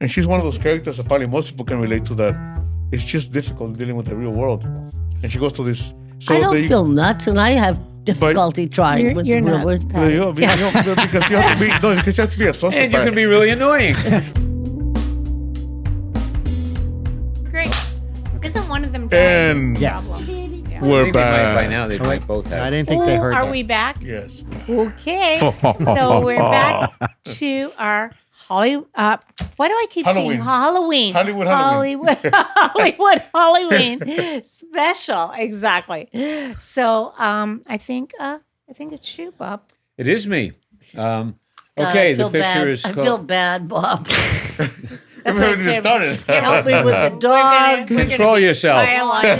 And she's one of those characters that probably most people can relate to, that it's just difficult dealing with the real world. And she goes to this. So I don't feel nuts, and I have difficulty trying with you're the real nuts, world. Patty. because you have to be because you have to be a sociopath. And you can be really annoying. Great. Isn't one of them And- dying? Yes. Problem? I We're think they might, by back. now they might both I have. didn't think they heard Are that. we back? Yes. Okay. So we're back to our Why do I keep saying Halloween? Hollywood Halloween special. Exactly. So I think it's you, Bob. It is me. God, Okay, I feel the picture bad. is I called. feel bad, Bob. That's We what I haven't even said. started. Help me with the We're dogs. gonna Control be yourself. violent.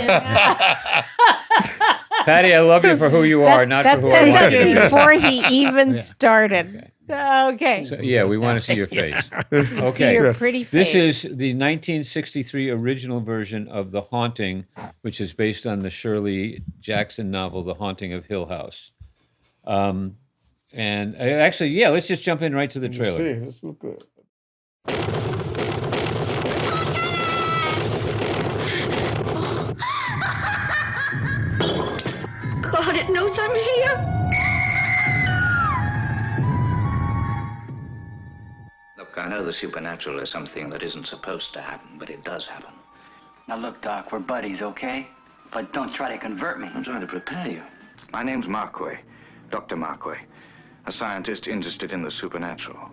Patty, I love you for who you are, not for who I want That's you to be. before he even started. Okay. So, yeah, we want to see your face. See Okay. your pretty face. This is the 1963 original version of The Haunting, which is based on the Shirley Jackson novel, The Haunting of Hill House. And actually, yeah, let's just jump in right to the trailer. See, let's look good. God, it knows I'm here. Look, I know the supernatural is something that isn't supposed to happen, but it does happen. Now look, Doc, we're buddies, okay? But don't try to convert me. I'm trying to prepare you. My name's Markway, Dr. Markway, a scientist interested in the supernatural.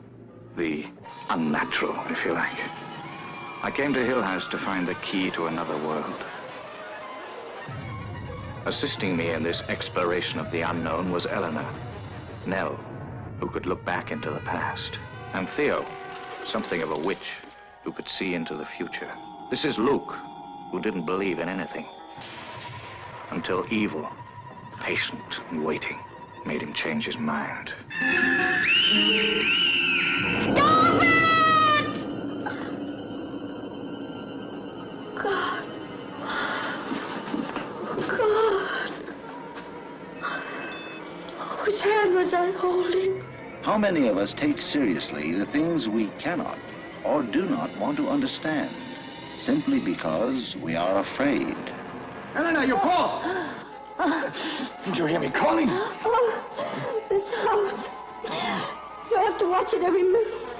The unnatural, if you like. I came to Hill House to find the key to another world. Assisting me in this exploration of the unknown was Eleanor, Nell, who could look back into the past, and Theo, something of a witch who could see into the future. This is Luke, who didn't believe in anything, until evil, patient and waiting, made him change his mind. Stop it! God. God. Whose hand was I holding? How many of us take seriously the things we cannot or do not want to understand, simply because we are afraid? Eleanor, you're Paul! Did you hear me calling? Oh, this house. You have to watch it every minute.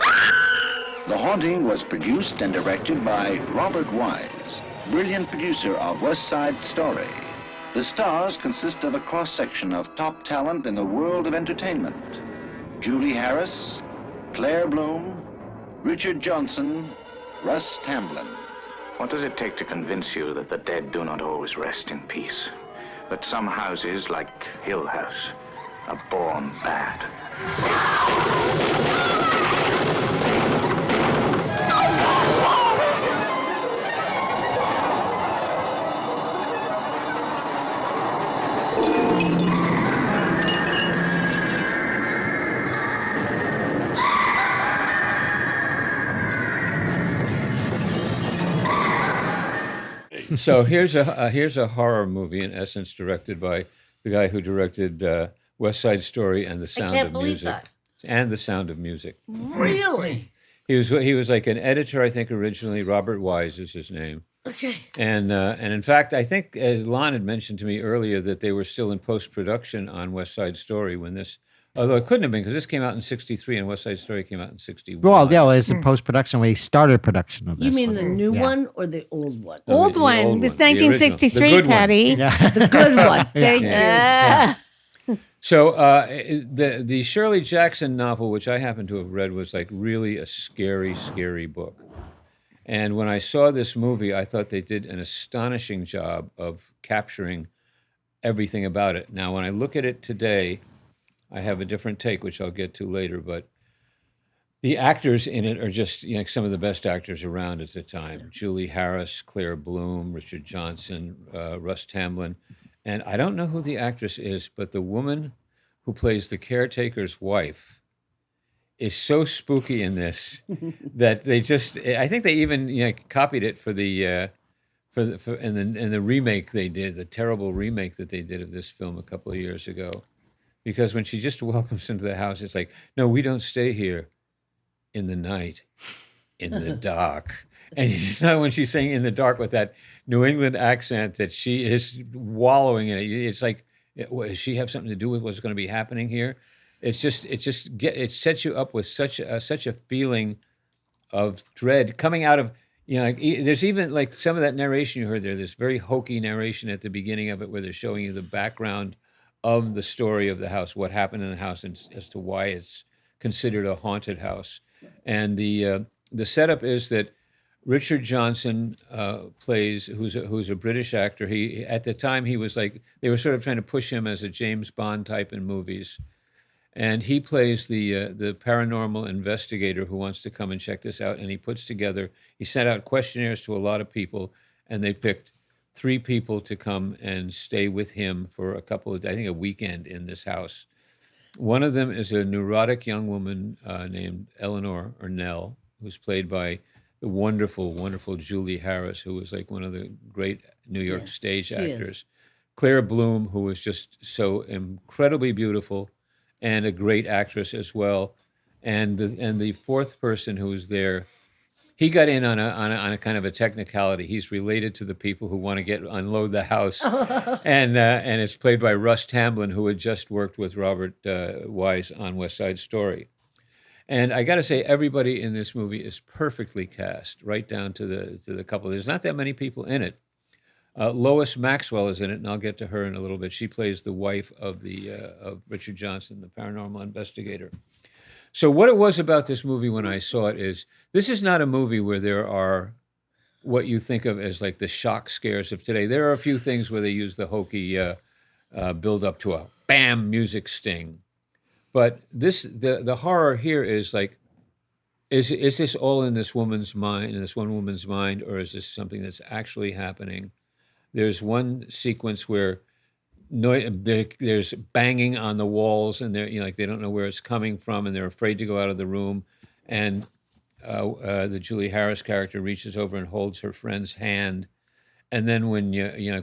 The Haunting was produced and directed by Robert Wise, brilliant producer of West Side Story. The stars consist of a cross-section of top talent in the world of entertainment. Julie Harris, Claire Bloom, Richard Johnson, Russ Tamblyn. What does it take to convince you that the dead do not always rest in peace? That some houses, like Hill House, are born bad? So here's a horror movie, in essence, directed by the guy who directed West Side Story and The Sound can't of believe Music. that. And The Sound of Music. Really? He was like an editor, I think, originally. Robert Wise is his name. Okay. And in fact, I think, as Lon had mentioned to me earlier, that they were still in post-production on West Side Story when this, although it couldn't have been because this came out in 63 and West Side Story came out in 61. Well, yeah, it was in post-production when he started production of this. You mean one. the new Yeah. one or the old one? No, Old the one. old It's one, the original. 1963, The good one. Patty. Yeah. The good one. Thank you. Yeah. So the Shirley Jackson novel, which I happen to have read, was like really a scary, scary book. And when I saw this movie, I thought they did an astonishing job of capturing everything about it. Now, when I look at it today, I have a different take, which I'll get to later. But the actors in it are just some of the best actors around at the time. Julie Harris, Claire Bloom, Richard Johnson, Russ Tamblyn. And I don't know who the actress is, but the woman who plays the caretaker's wife is so spooky in this that they just, I think they even copied it for the in the remake they did, the terrible remake that they did of this film a couple of years ago. Because when she just welcomes into the house, it's like, no, we don't stay here in the night. in the dark. And you know, when she's saying in the dark with that New England accent, that she is wallowing in it. It's like, does she have something to do with what's going to be happening here? It sets you up with such a feeling of dread coming out of, like, there's even like some of that narration you heard there, this very hokey narration at the beginning of it where they're showing you the background of the story of the house, what happened in the house, and as to why it's considered a haunted house. And the setup is that Richard Johnson plays, who's a British actor. He, at the time, he was like, they were sort of trying to push him as a James Bond type in movies. And he plays the paranormal investigator who wants to come and check this out. And he sent out questionnaires to a lot of people, and they picked 3 people to come and stay with him for I think a weekend in this house. One of them is a neurotic young woman named Eleanor, or Nell, who's played by the wonderful, wonderful Julie Harris, who was like one of the great New York stage actors. Claire Bloom, who was just so incredibly beautiful and a great actress as well. And the 4th person who was there, he got in on a kind of a technicality. He's related to the people who want to unload the house, and it's played by Russ Tamblyn, who had just worked with Robert Wise on West Side Story. And I got to say, everybody in this movie is perfectly cast, right down to the couple. There's not that many people in it. Lois Maxwell is in it, and I'll get to her in a little bit. She plays the wife of of Richard Johnson, the paranormal investigator. So what it was about this movie when I saw it is, this is not a movie where there are what you think of as like the shock scares of today. There are a few things where they use the hokey build up to a bam music sting. But the horror here is like, is this all in this woman's mind, in this one woman's mind, or is this something that's actually happening? There's one sequence where there's banging on the walls, and they're, like, they don't know where it's coming from, and they're afraid to go out of the room. And the Julie Harris character reaches over and holds her friend's hand, and then when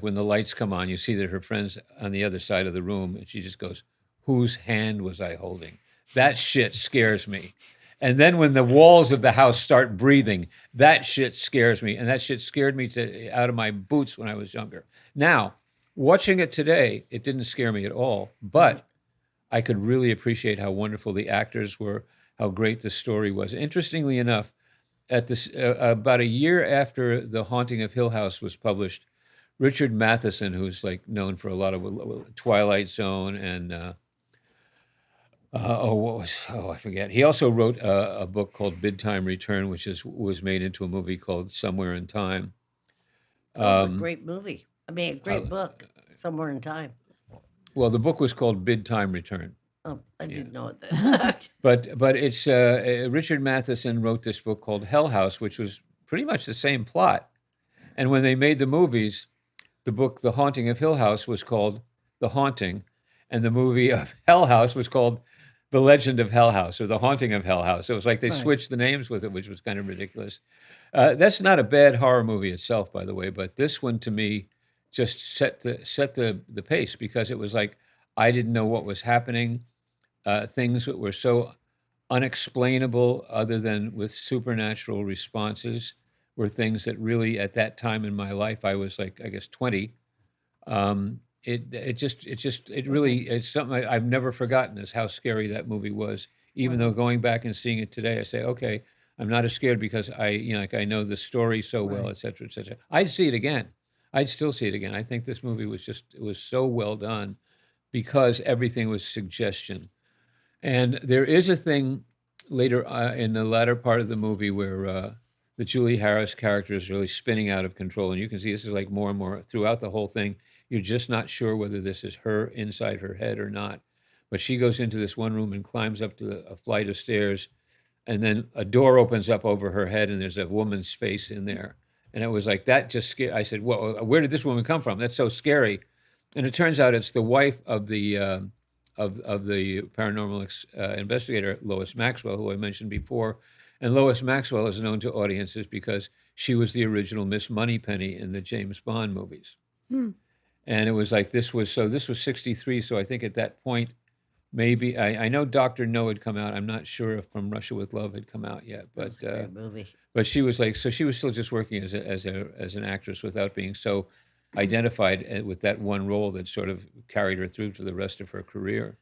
when the lights come on, you see that her friend's on the other side of the room, and she just goes, "Whose hand was I holding?" That shit scares me. And then when the walls of the house start breathing, that shit scares me. And that shit scared me out of my boots when I was younger. Now, watching it today, it didn't scare me at all. But I could really appreciate how wonderful the actors were, how great the story was. Interestingly enough, at this about a year after The Haunting of Hill House was published, Richard Matheson, who's like known for a lot of Twilight Zone and I forget. He also wrote a book called Bid Time Return, which was made into a movie called Somewhere in Time. A great movie. I mean, a great book. Somewhere in Time. Well, the book was called Bid Time Return. Oh, I didn't know it then. But it's Richard Matheson wrote this book called Hell House, which was pretty much the same plot. And when they made the movies, the book The Haunting of Hill House was called The Haunting, and the movie of Hell House was called The Legend of Hell House, or The Haunting of Hell House. It was like they switched the names with it, which was kind of ridiculous. That's not a bad horror movie itself, by the way, but this one to me just set the pace, because it was like I didn't know what was happening. Things that were so unexplainable, other than with supernatural responses, were things that really, at that time in my life, I was like, I guess 20. It's something I've never forgotten, is how scary that movie was. Even though going back and seeing it today, I say, okay, I'm not as scared because I know the story so well, et cetera, et cetera. I'd see it again. I'd still see it again. I think this movie was so well done because everything was suggestion. And there is a thing later in the latter part of the movie where the Julie Harris character is really spinning out of control. And you can see this is like more and more throughout the whole thing. You're just not sure whether this is her inside her head or not. But she goes into this one room and climbs up to a flight of stairs, and then a door opens up over her head, and there's a woman's face in there. And it was like, that just scared. I said, well, where did this woman come from? That's so scary. And it turns out it's the wife of the paranormal investigator, Lois Maxwell, who I mentioned before. And Lois Maxwell is known to audiences because she was the original Miss Moneypenny in the James Bond movies. And it was like, this was 63. So I think at that point, maybe I know Dr. No had come out. I'm not sure if From Russia with Love had come out yet, but That's a great movie. but she was like, so she was still just working as an actress without being so identified with that one role that sort of carried her through to the rest of her career.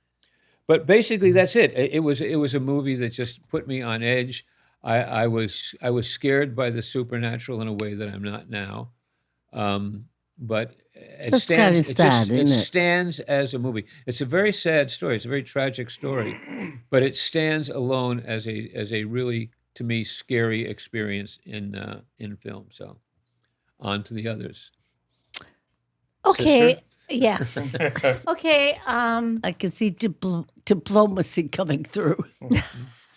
But basically, that's it. It was a movie that just put me on edge. I was scared by the supernatural in a way that I'm not now. But it That's stands. kinda sad, It isn't it? stands as a movie. It's a very sad story. It's a very tragic story, but it stands alone as a really, to me, scary experience in film. So, on to the others. Okay. Sister? Yeah. Okay. I can see diplomacy coming through.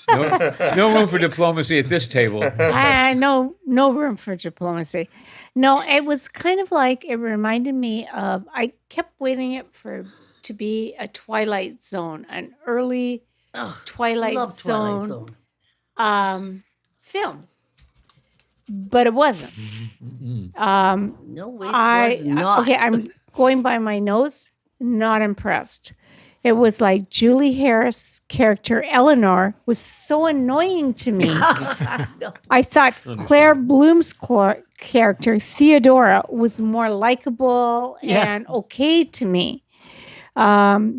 No room for diplomacy at this table. No room for diplomacy. No, it was kind of like, it reminded me of, I kept waiting it to be a Twilight Zone, an early Twilight Love Zone, Zone. film. But it wasn't. No, it was not. Okay, I'm going by my notes, not impressed. It was like Julie Harris' character, Eleanor, was so annoying to me. I thought Claire Bloom's character, Theodora, was more likable and okay to me.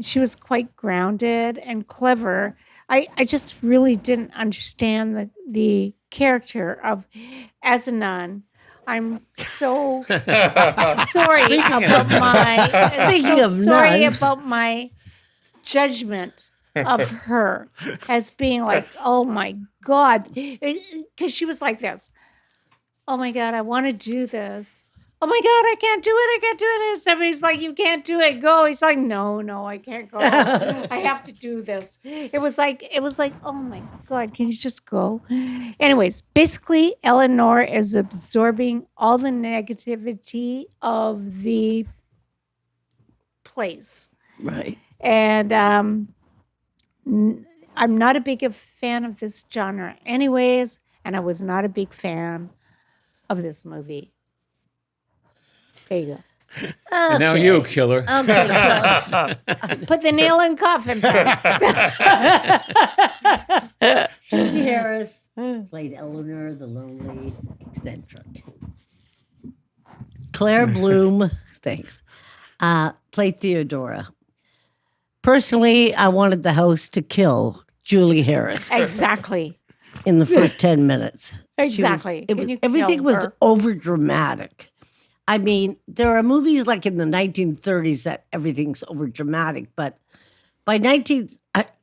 She was quite grounded and clever. I just really didn't understand the character of Azanan. I'm so sorry about my judgment of her as being like, oh my God, because she was like this. Oh my God, I want to do this. Oh my God, I can't do it. And somebody's like, you can't do it. Go. He's like, no, I can't go. I have to do this. It was like, oh my God, can you just go? Anyways, basically, Eleanor is absorbing all the negativity of the place. Right. And I'm not a big fan of this genre anyways, and I was not a big fan of this movie. There you go. And now you, killer. Put the nail in coffin. Julie Harris played Eleanor, the lonely eccentric. Claire Bloom, thanks, played Theodora. Personally, I wanted the house to kill Julie Harris Exactly. in the first 10 minutes. Exactly. Everything was over dramatic. I mean, there are movies like in the 1930s that everything's over dramatic, but by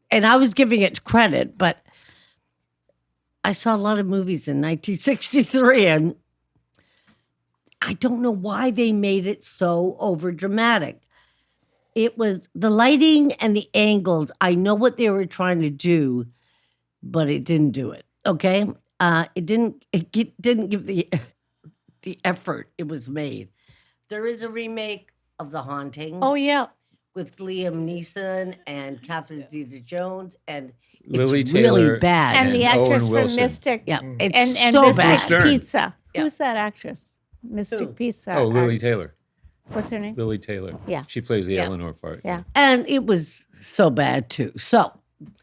and I was giving it credit, but I saw a lot of movies in 1963, and I don't know why they made it so over dramatic. It was the lighting and the angles. I know what they were trying to do, but it didn't do it. Okay, it didn't give the effort it was made. There is a remake of The Haunting. Oh yeah, with Liam Neeson and Catherine Zeta-Jones, and it's Lily Taylor really bad. and the Owen actress from Wilson. Mystic. Yeah, it's and so Mystic bad. Stern. Pizza. Yeah. Who's that actress? Mystic Who? Pizza. Oh, Lily Taylor. What's her name? Lily Taylor. Yeah. She plays the Yeah. Eleanor part. Yeah. And it was so bad too. So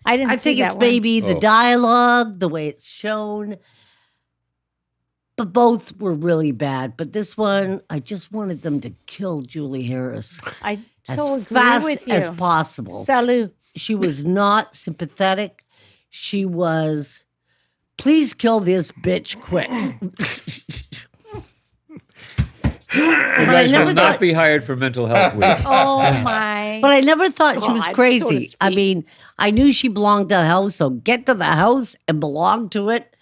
I didn't. I see think that it's one. maybe the Oh. dialogue, the way it's shown. But both were really bad. But this one, I just wanted them to kill Julie Harris I as so agree fast with you. as possible. Salut. She was not sympathetic. She was, please kill this bitch quick. You guys never will not thought- be hired for Mental Health Week. Oh my. But I never thought she was God, so crazy. to I speak. mean, I knew she belonged to the house, so get to the house and belong to it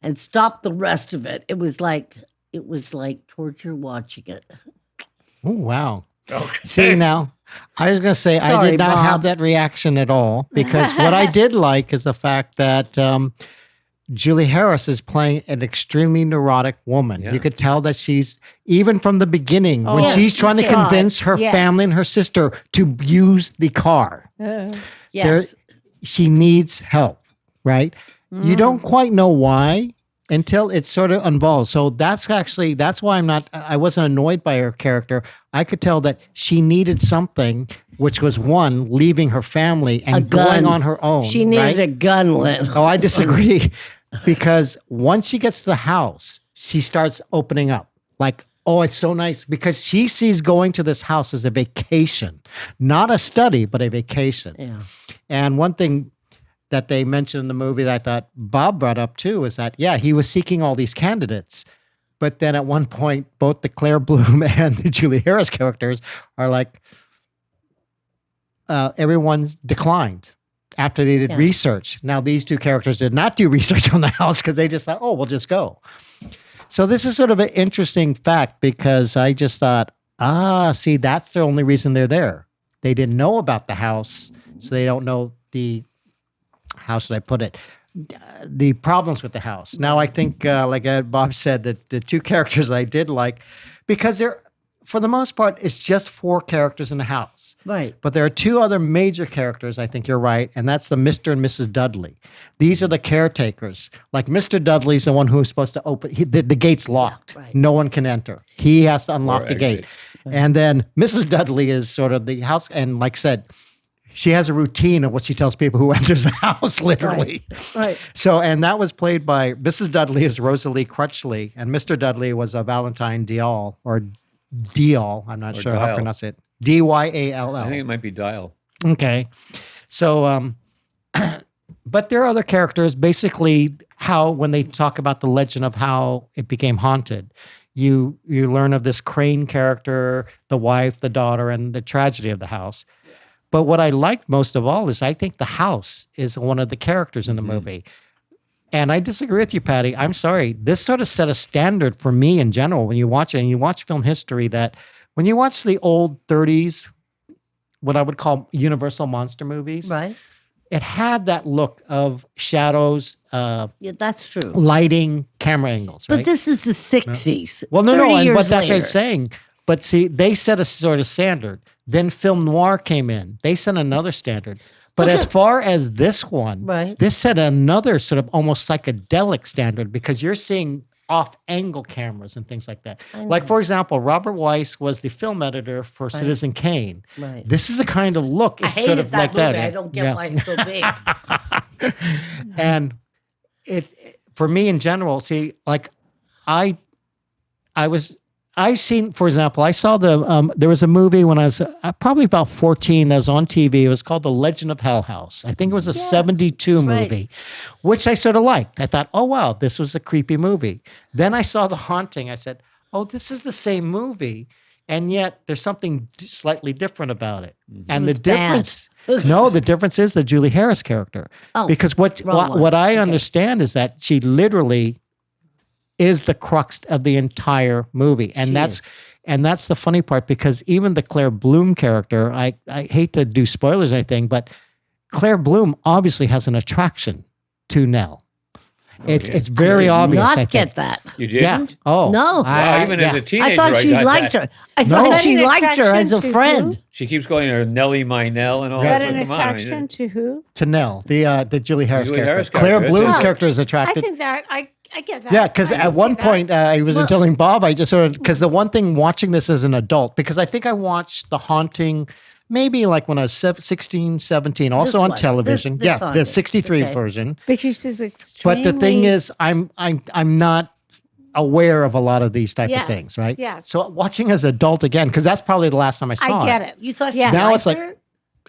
and stop the rest of it. It was like torture watching it. Oh, wow. Okay. See now, I was going to say I Sorry, did not Bob. have that reaction at all because what I did like is the fact that Julie Harris is playing an extremely neurotic woman. Yeah. You could tell that she's, even from the beginning, when Oh, she's trying to God. convince her Yes. family and her sister to use the car. Yes. She needs help, right? You don't quite know why until it sort of unfolds. So that's why I wasn't annoyed by her character. I could tell that she needed something, which was one, leaving her family and going on her own. She needed a gun, Lynn. Oh, I disagree. Because once she gets to the house, she starts opening up. Like, oh, it's so nice. Because she sees going to this house as a vacation, not a study, but a vacation. Yeah. And one thing that they mentioned in the movie that I thought Bob brought up too is that, yeah, he was seeking all these candidates. But then at one point, both the Claire Bloom and the Julie Harris characters are like, everyone's declined after they did research. Now, these two characters did not do research on the house because they just thought, oh, we'll just go. So this is sort of an interesting fact because I just thought, see, that's the only reason they're there. They didn't know about the house, so they don't know how should I put it? The problems with the house. Now, I think, like Bob said, that the two characters I did like, because they're, for the most part, it's just 4 characters in the house. Right. But there are 2 other major characters, I think you're right, and that's the Mr. and Mrs. Dudley. These are the caretakers. Like Mr. Dudley's the one who's supposed to open, the gate's locked. Right. No one can enter. He has to unlock the gate. Right. And then Mrs. Dudley is sort of the house, and like I said, she has a routine of what she tells people who enters the house, literally. Right. So, and that was played by Mrs. Dudley is Rosalie Crutchley, and Mr. Dudley was a Valentine Dial, or Dial, I'm not sure how to pronounce it. Dyall. I think it might be Dial. Okay. So, but there are other characters, basically how, when they talk about the legend of how it became haunted, you learn of this Crane character, the wife, the daughter, and the tragedy of the house. But what I liked most of all is I think the house is one of the characters in the movie. And I disagree with you, Patty. I'm sorry. This sort of set a standard for me in general when you watch it, and you watch film history, that when you watch the old 30s, what I would call Universal monster movies, Right. it had that look of shadows, Yeah, that's true. lighting, camera angles, right? But this is the 60s. Well, 30 and years but that's what I'm later. saying. But see, they set a sort of standard. Then film noir came in. They set another standard. But as far as this one, Right. this set another sort of almost psychedelic standard because you're seeing off-angle cameras and things like that. Like, for example, Robert Weiss was the film editor for Citizen Kane. Right. This is the kind of look. I It's hated sort of that like movie. that. I don't get why it's so big. And it, for me in general, see, like I've seen, for example, I saw there was a movie when I was probably about 14 that was on TV. It was called The Legend of Hell House. I think it was a 72 right. movie, which I sort of liked. I thought, oh, wow, this was a creepy movie. Then I saw The Haunting. I said, oh, this is the same movie. And yet there's something slightly different about it. And the difference, the difference is the Julie Harris character. Oh, because what I understand is that she literally is the crux of the entire movie. And that's the funny part, because even the Claire Bloom character, I hate to do spoilers or anything, but Claire Bloom obviously has an attraction to Nell. It's very obvious. Not I get think. that. You didn't? Yeah. Oh. No. Wow, even as a teenager, I thought she got liked that. her. I thought she An liked her as a attraction to friend. who? She keeps calling her Nellie, my Nell, and all Got that. an Come on, I mean, attraction to who? To Nell, the Julie Harris Julie character. Harris Claire character, Bloom's that's it. character is I attracted. think that I get that. Yeah, because I at can one see that. point I was telling Bob, I just sort of, because the one thing watching this as an adult, because I think I watched The Haunting maybe like when I was 16, 17, also This on one. television. This Yeah, Haunting. the 63 Okay. version. because she's extremely. But the thing is, I'm not aware of a lot of these type Yes, of things, right? yes. So watching as an adult again, because that's probably the last time I saw I get it. You thought Yeah. she Now liked it's like- her?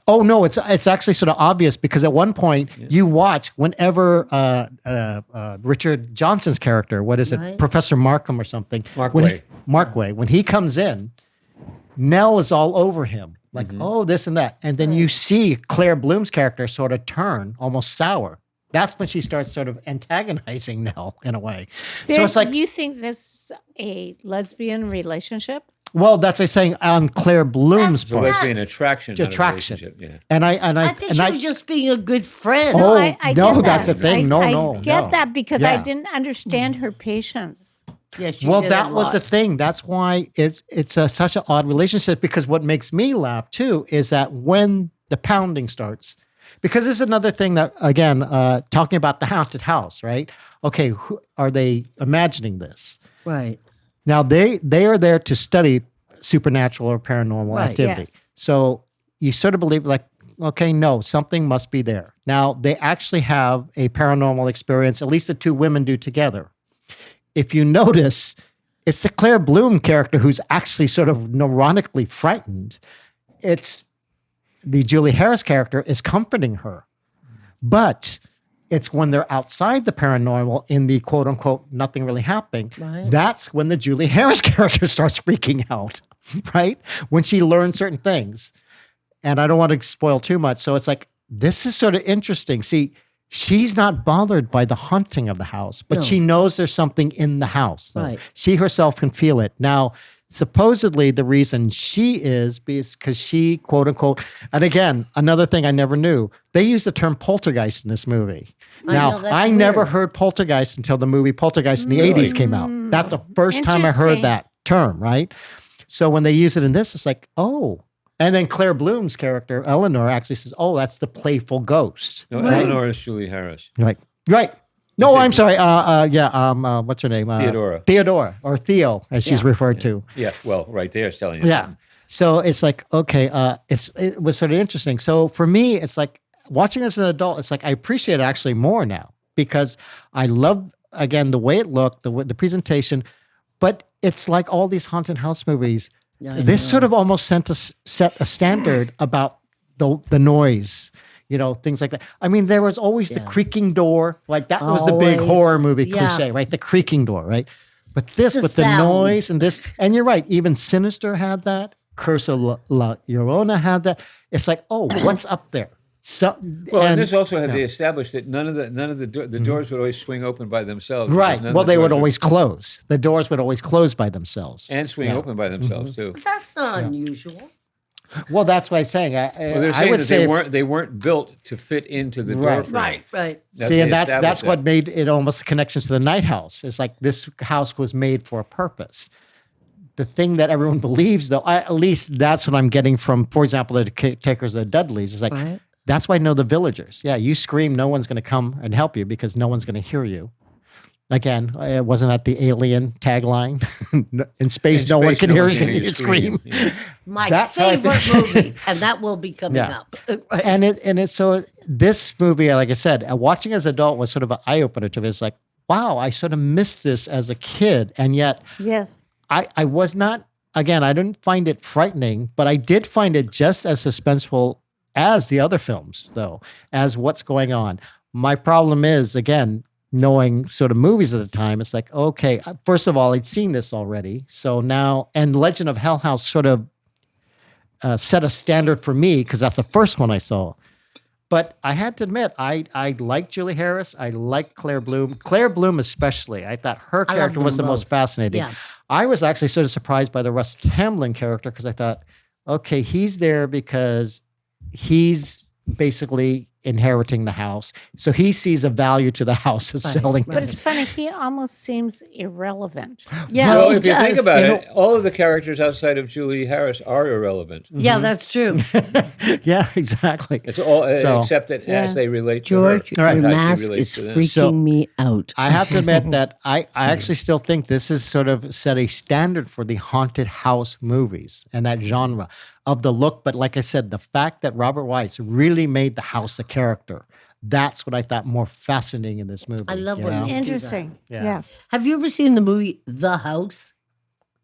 Oh no, it's actually sort of obvious, because at one point you watch whenever Richard Johnson's character, what is it, Right. Professor Markham or something, Markway. when he comes in, Nell is all over him, like Mm-hmm. oh this and that, and then you see Claire Bloom's character sort of turn almost sour. That's when she starts sort of antagonizing Nell in a way. So it's like, you think this is a lesbian relationship? well, that's like saying on Claire Bloom's The part, lesbian attraction. not a attraction. relationship, Yeah. and I I think she was just being a good friend. Oh, I no, get that's that. a thing. I get No. that because I Yeah. didn't understand her patience. Yeah, she Well, did that a was the lot. thing. That's why it's such an odd relationship, because what makes me laugh too is that when the pounding starts, Because this is another thing that, again, talking about the haunted house, right? Okay, who, are they imagining this? Right. Now, they are there to study supernatural or paranormal Right, activity. yes. So you sort of believe like, okay, no, something must be there. Now, they actually have a paranormal experience, at least the two women do together. If you notice, it's the Claire Bloom character who's actually sort of neurotically frightened. It's the Julie Harris character is comforting her. But it's when they're outside the paranormal in the quote unquote nothing really happening. Right. That's when the Julie Harris character starts freaking out, right? When she learns certain things. And I don't want to spoil too much. So it's like, this is sort of interesting. See, she's not bothered by the haunting of the house, but No. she knows there's something in the house. though. Right. She herself can feel it. Now, supposedly the reason she is because she, quote unquote, and again, another thing I never knew, they use the term poltergeist in this movie. I Now, know, that's I never weird. heard poltergeist until the movie Poltergeist in the 80s came out. That's the first time I heard Interesting. that term, right? So when they use it in this, it's like, oh. And then Claire Bloom's character, Eleanor, actually says, oh, that's the playful ghost. No, Right. Eleanor is Julie Harris. You're like, right. No, Is it- I'm sorry. What's her name? Theodora, or Theo, as she's referred to. Yeah, well, right there is telling you. Yeah. So it's like, okay, it was sort of interesting. So for me, it's like watching as an adult, it's like I appreciate it actually more now because I love, again, the way it looked, the presentation, but it's like all these haunted house movies. Yeah, I This know. sort of almost set a standard about the noise, things like that. I mean, there was always the Yeah. creaking door. Like that was the big Always. horror movie Yeah. cliche, right? The creaking door, right? But this The with the sounds. noise and this, and you're right, even Sinister had that. Curse of La Llorona had that. It's like, oh, what's up there? So, Well, and this also had they established that none of the doors would always swing open by themselves. because right. none of Well, the they would doors always close. The doors would always close by themselves. and swing open by themselves too. That's not unusual. Well, that's what I'm saying. Well, they're I saying would that say they weren't built to fit into the door Right. frame. Right. That See, they and that's established what that. made it almost connections to the night house. It's like this house was made for a purpose. The thing that everyone believes, though, at least that's what I'm getting from, for example, the takers of the Dudleys. Is like Right. that's why I know the villagers. Yeah, you scream, no one's going to come and help you because no one's going to hear you. Again, wasn't that the Alien tagline? In space, no one can hear you. You scream. Yeah. My That's how I favorite think- movie, and that will be coming Yeah. up. Right. And it's so this movie, like I said, watching as an adult was sort of an eye opener to me. It's like, wow, I sort of missed this as a kid, and yet Yes. I was not. Again, I didn't find it frightening, but I did find it just as suspenseful as the other films, though, as what's going on. My problem is, again, knowing sort of movies at the time, it's like, okay, first of all, I'd seen this already. So now, and Legend of Hell House sort of set a standard for me because that's the first one I saw. But I had to admit, I like Julie Harris. I like Claire Bloom. Claire Bloom especially. I thought her I love character was them the most both. fascinating. Yeah. I was actually sort of surprised by the Russ Tamblyn character because I thought, okay, he's there because he's basically inheriting the house. So he sees a value to the house of Right, selling. right. But it's funny, he almost seems irrelevant. Yeah, Well, he if you think does. about You it, all of the characters outside of Julie Harris are irrelevant. Yeah, that's true. Yeah, exactly. It's all So- except that Yeah. as they relate to George, her. All right. your How she mask relates is to them. freaking So- me out. I have to admit that I actually still think this is sort of set a standard for the haunted house movies and that genre of the look. But like I said, the fact that Robert Wise really made the house a character, that's what I thought more fascinating in this movie. I love you when know? they- do that. Interesting. Yeah. Yes. Have you ever seen the movie The House?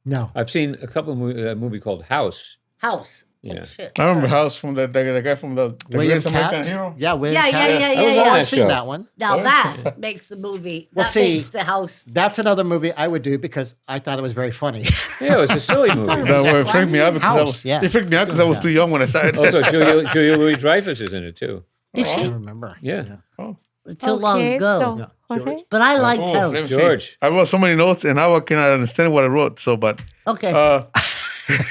No. I've seen a couple of a movie called House. House. Yeah. Oh, shit. I remember House from the guy from the William Greatest American Katz? Hero. Yeah, William Yeah, Katz. yeah, yeah, I was yeah, on yeah. that I've seen show. that one. Now that makes the movie. Well, That see- makes the house. That's another movie I would do because I thought it was very funny. Yeah, it was a silly movie. That where it freaked me out because I House, was yeah. it freaked me out because I was too young when I saw it. Also, Julia Louis Dreyfus is in it too. I don't remember. Yeah. Too long ago. So, Jorge? But I liked Oh, House. let me see. George. I wrote so many notes and now I cannot understand what I wrote. So, but Okay.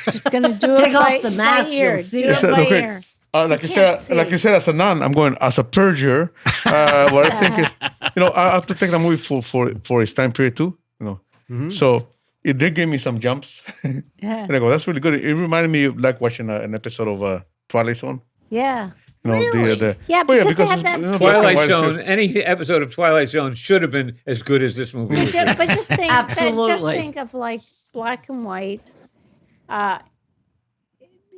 Just gonna do it Take off by, the by mask, ear. you'll see Do it. it by Okay. ear. like you can't said, like see. you said, as a nun, I'm going as a perjure. What I think is, I have to take the movie for its time period too. So it did give me some jumps, Yeah. and I go, that's really good. It reminded me of like watching an episode of Twilight Zone. Yeah. You know, Really? Yeah, but because they have it's, that black and Twilight white Zone. film. Any episode of Twilight Zone should have been as good as this movie. was. But just think, Absolutely. of like black and white.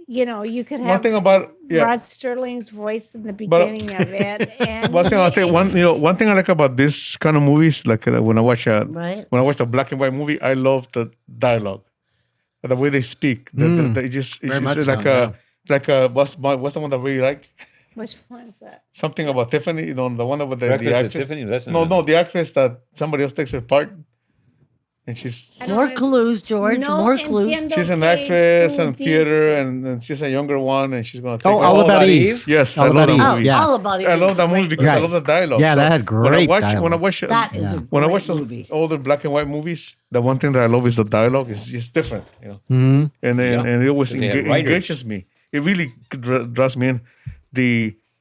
You could One have thing about Rod Sterling's voice in the beginning of it, and one thing I'll tell you, one thing I like about this kind of movies, like when I watch Right. when I watch a black and white movie, I love the dialogue, the way they speak. It's much like so, what's the one that I really like? which one is that? Something about Tiffany, you know, the one about the Breakfast at actress. Tiffany? That's No, not- no, the actress that somebody else takes her part, and she's More clues, George. No, More clues. entiendo she's an que actress tú and theater, dices. and she's a younger one, and she's gonna take. Oh, her- All About Eve. Yes, I All love About that Eve. movie. Yes. All about it. I love that movie because I Right. love the dialogue. Yeah, that had when I great watch dialogue. That is a when I great watch those movie. older black and white movies, the one thing that I love is the dialogue. It's just different, you know. Mm-hmm. And it always Because they had writers. engages me. It really draws me in.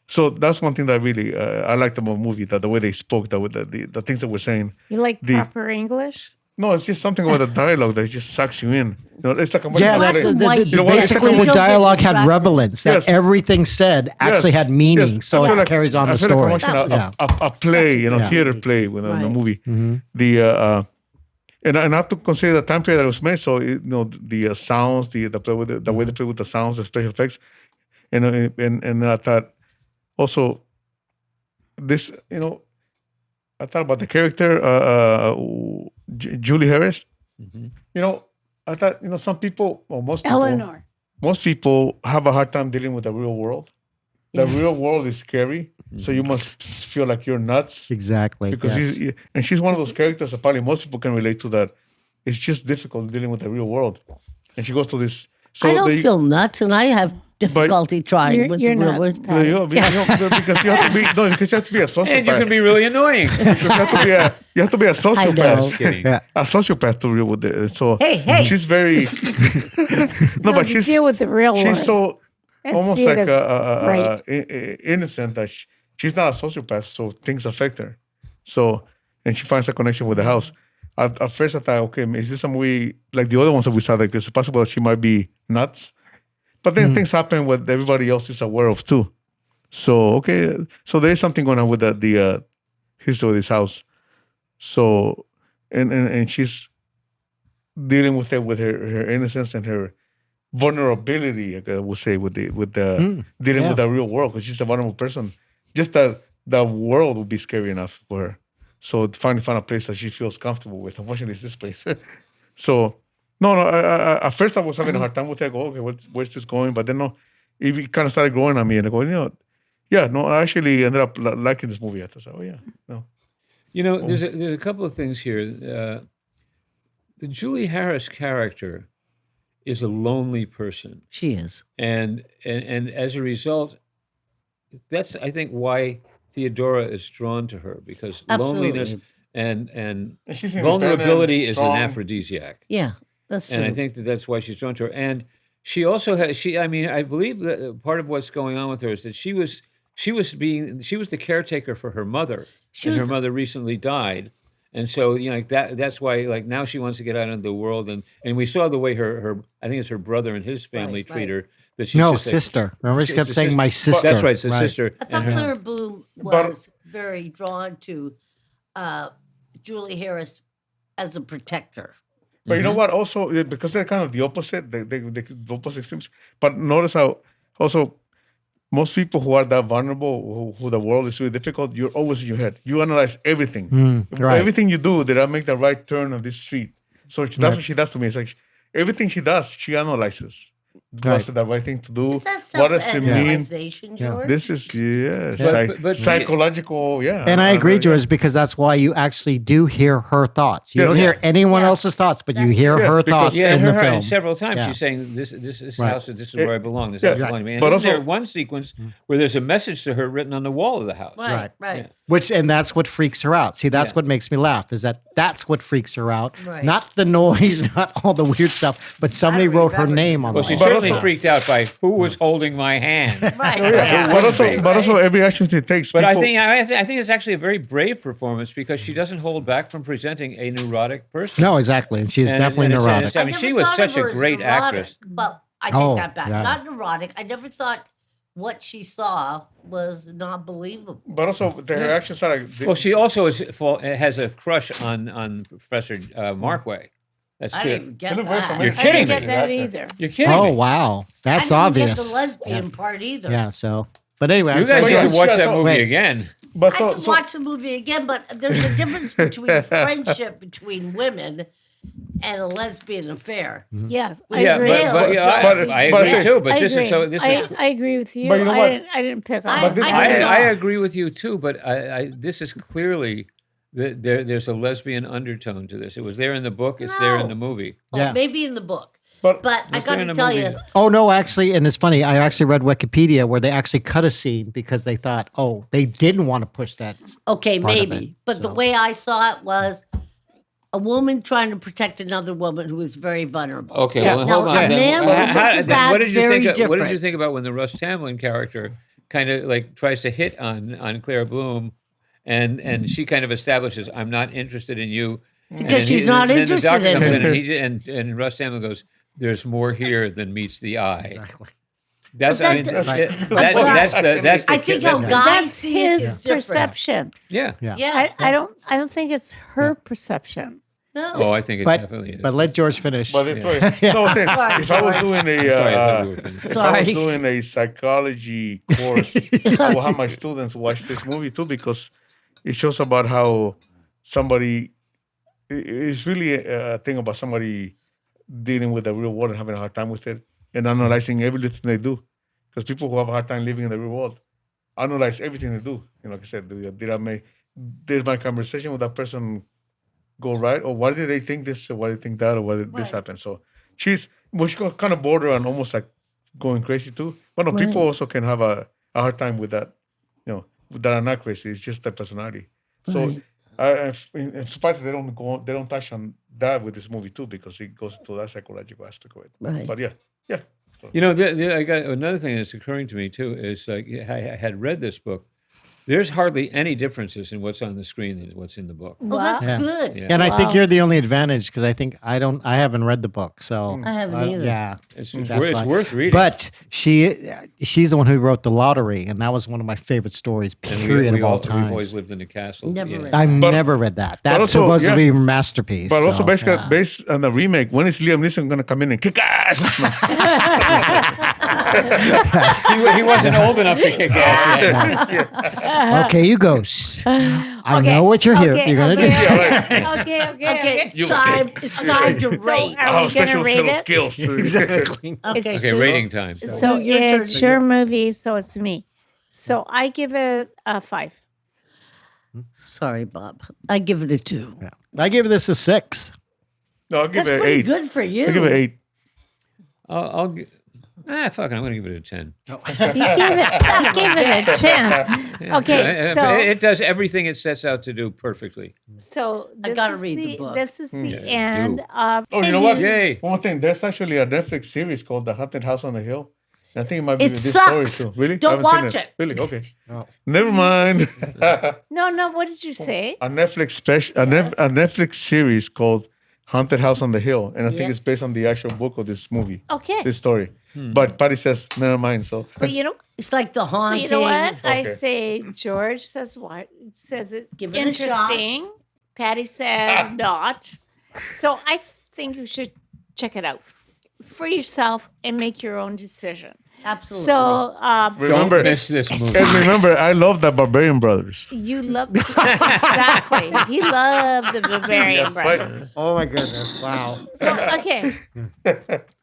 So that's one thing that really I liked about the movie, that the way they spoke, the things that we're saying. You like the- proper English? No, it's just something about the dialogue that just sucks you in. You know, it's like a Yeah, Black and white. You know what? basically You the don't get dialogue had distracted. relevance. That Yes. everything said actually had meaning, so I feel it like- carries on I the feel like story. I'm watching Yes. a play, you know, Yeah. theater play in a Right. movie. Mm-hmm. And I have to consider the time period that it was made. So the sounds, the way they play with the sounds, the special effects, and I thought also this, I thought about the character Julie Harris. You know, I thought some people, or most people, Eleanor. most people have a hard time dealing with the real world. The real world is scary, so you must feel like you're nuts. Exactly. Because yes. she's one of those characters that probably most people can relate to, that it's just difficult dealing with the real world. And she goes to this. So I don't feel nuts, and I have difficulty trying with You're the real nuts, world. Patty. because you have to be because you have to be a sociopath. And you can be really annoying. Because you have to be a I sociopath. know. Kidding. Yeah. A sociopath to deal with it. So Hey. she's very no, but you she's deal with the real world. so and almost see it like as right. innocent that she's not a sociopath, so things affect her. So, and she finds a connection with the house. At first, I thought, okay, is this a movie like the other ones that we saw? Like, it's possible that she might be nuts, but then things happen what everybody else is aware of too. So, okay, so there is something going on with the history of this house. So, and she's dealing with it with her innocence and her vulnerability, I would say, with dealing with the real world, because she's a vulnerable person. Just that the world would be scary enough for her. So finally find a place that she feels comfortable with. Unfortunately, it's this place. So at first I was having a hard time with it. I go, okay, where's this going? But then it kind of started growing on me, and I go, I actually ended up liking this movie. I thought, oh yeah, no. There's a couple of things here. The Julie Harris character is a lonely person, She is. and as a result, that's, I think, why Theodora is drawn to her, because Absolutely. loneliness and she's independent, vulnerability is an strong. aphrodisiac, Yeah, that's true. and I think that's why she's drawn to her. And she also has I believe that part of what's going on with her is that she was the caretaker for her mother, and her mother recently died. And so, that's why, now she wants to get out into the world. And we saw the way her I think it's her brother and his family treat her. That she's No, just sister. Remember, she it's kept a saying, sister. my sister. That's right, it's a sister. I thought and her- Clara Bloom was very drawn to Julie Harris as a protector. But you know what? Also, because they're kind of the opposite, they the opposite extremes. But notice how also most people who are that vulnerable, who the world is really difficult, you're always in your head. You analyze everything. right. Everything you do, did I make the right turn on this street? So that's what she does to me. It's like everything she does, she analyzes. Was it the right thing to do? Is that What does it mean? self-analyzation, George? This is But- psychological. Yeah, And I agree, George, because that's why you actually do hear her thoughts. You Yes. don't hear anyone Yeah. else's thoughts, but you hear Yeah, her because- thoughts Yeah, in the her, film. and several times Yeah. she's saying this Right. house, this is where I belong. This Yeah. house belongs to me. And But isn't there also- one sequence where there's a message to her written on the wall of the house? Right. And that's what freaks her out. See, that's Yeah. what makes me laugh, is that's what freaks her out. Right. Not the noise, not all the weird stuff, but somebody wrote her name on Well, the she wall. certainly also- freaked out by who was holding my hand. Right. But also every action she takes. But people, I think it's actually a very brave performance, because she doesn't hold back from presenting a neurotic person. No, exactly. And she's And definitely it's- and neurotic. I mean, she was such a great actress. Well, I Oh, take that back. yeah. Not neurotic. I never thought what she saw was not believable. But also, the reactions are like. Well, she also has a crush on Professor Markway. That's I good. didn't get They look very that. familiar. You're I kidding didn't me. get that either. You're kidding Oh me. wow, that's I didn't obvious. get the lesbian part either. Yeah. So, but anyway, You I'm guys sorry. need to watch Yeah, that so- movie wait. again. But I so, can so watch the movie again, but there's a difference between friendship between women and a lesbian affair. Yes, I Yeah, agree. but yeah, But- I but agree say- too. But I this agree. is so. This is. I agree with you. But you know what? I didn't pick I- up. But this- on I that. didn't I know. agree with you too, but this is clearly there's a lesbian undertone to this. It was there in the book. It's there in the movie. Yeah. Maybe in the book. but But I Was got there in to a tell movie? you, Oh no, actually, and it's funny. I actually read Wikipedia where they actually cut a scene because they thought, oh, they didn't want to push that. okay, part of maybe. it, But the so. way I saw it was a woman trying to protect another woman who was very vulnerable. Okay, Yeah. well, Now, hold on. a Then, man would look at that what did you very think? What did you different. think about when the Russ Tamlin character kind of like tries to hit on Claire Bloom, and she kind of establishes, "I'm not interested in you," Because she's not then interested the doctor in comes him. and Russ Tamlin goes, "There's more here than meets the eye." Exactly. That's But I mean, that- that's the I think how that's the- guys That's see it his is different. perception. yeah. Yeah. Yeah. I don't think it's her perception. No. Oh, I think it But definitely is. but let George finish. But no, I'm saying, Sorry, if I was sorry. doing Sorry, I thought you were finished. if I was Sorry. doing a psychology course, I will have my students watch this movie too because it shows about how somebody. It's really a thing about somebody dealing with the real world and having a hard time with it and analyzing everything they do. Because people who have a hard time living in the real world analyze everything they do. You know, like I said, did my conversation with that person go right, or why did they think this, or why did they think that, or why did this Right. happen? So she's kind of border on almost like going crazy too. But no, people also can have a hard time with that. You know, that are not crazy. It's just their personality. So Right. I'm surprised that they don't touch on that with this movie too, because it goes to that psychological aspect of it. Right. But yeah. You know, I got another thing that's occurring to me too. Is like I had read this book. There's hardly any differences in what's on the screen and what's in the book. Well, that's Yeah. good. Yeah. And I think Wow. you're the only advantage because I think I haven't read the book, so I haven't either. Yeah, It's That's it's fine. worth reading. but she's the one who wrote The Lottery, and that was one of my favorite stories. And Period we of all we've time. always lived in a castle. Never Yeah. read I've But- never read that. That's also, supposed to yeah. be a masterpiece. But also so, based yeah. based on the remake, when is Liam Neeson gonna come in and kick ass? He wasn't old enough to kick ass yet. Okay, you ghost. I Okay, know what you're here. okay, You're gonna okay, do. Okay. Okay, it's time to rate. Are Oh, we special gonna rate set of it? skills. Exactly. Okay, Okay, so- rating time. So your turn it's to your movie, so it's me. So I give it a 5. Sorry, Bob. I give it a 2. Yeah. I give this a 6. No, I'll give That's it an pretty 8. good for you. I'll give it 8. Fuck it, I'm going to give it a 10. You give it a 10. Okay, so It does everything it sets out to do perfectly. so I this gotta is read the book. This is the Yeah, end do. of. Oh, you know what? Yay. One more thing. There's actually a Netflix series called The Haunted House on the Hill. I think it might be It this sucks. story too. Really? Don't I haven't seen watch it. Really? Okay. Oh. Never mind. No. What did you say? a Netflix special, a Netflix series called Haunted House on the Hill, and I think Yeah. it's based on the actual book of this movie, Okay, this story. But Patty says never mind. So but you know. It's like the But haunting. you know what? I Okay. say George says what? It says it's Give it a shot. interesting. Patty said not. So I think you should check it out for yourself and make your own decision. Absolutely. So remember, Don't miss this movie. and remember, I love the Barbarian Brothers. you love exactly. He loved the Bavarian Yes, brother. Oh my goodness! Wow. So okay.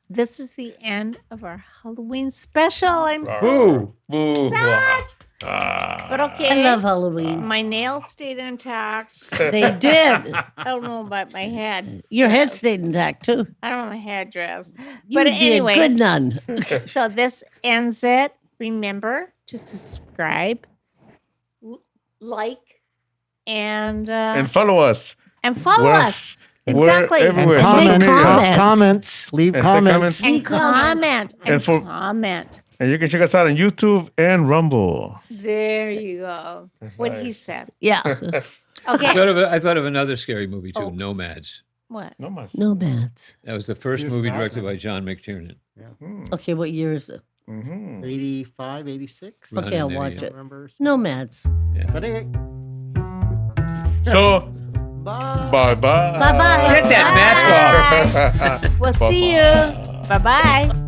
This is the end of our Halloween special. I'm so Boo. Boo. sad. Ah. But okay. I love Halloween. My nails stayed intact. They did. I don't know about my head. Your head stayed intact too. I don't have a hairdress. You But would be a anyways, good nun. so this ends it. Remember to subscribe, like, and follow us. follow We're- us. We're Exactly. everywhere. And Social comment, media. comments. comments, leave And say comments. comments. And comment. And And for- comment. And you can check us out on YouTube and Rumble. There you go. What he said. Yeah. Okay. I thought of another scary movie too, Oh. Nomads. What? No mas. Nomads. That was the first movie directed by John McTiernan. Okay, what year is it? Mhm. 85, 86. Right. Okay, I'll There watch you it. Remember? No meds. But anyway, So, bye. bye-bye. Bye-bye. Get that mask off. We'll see you. Bye bye.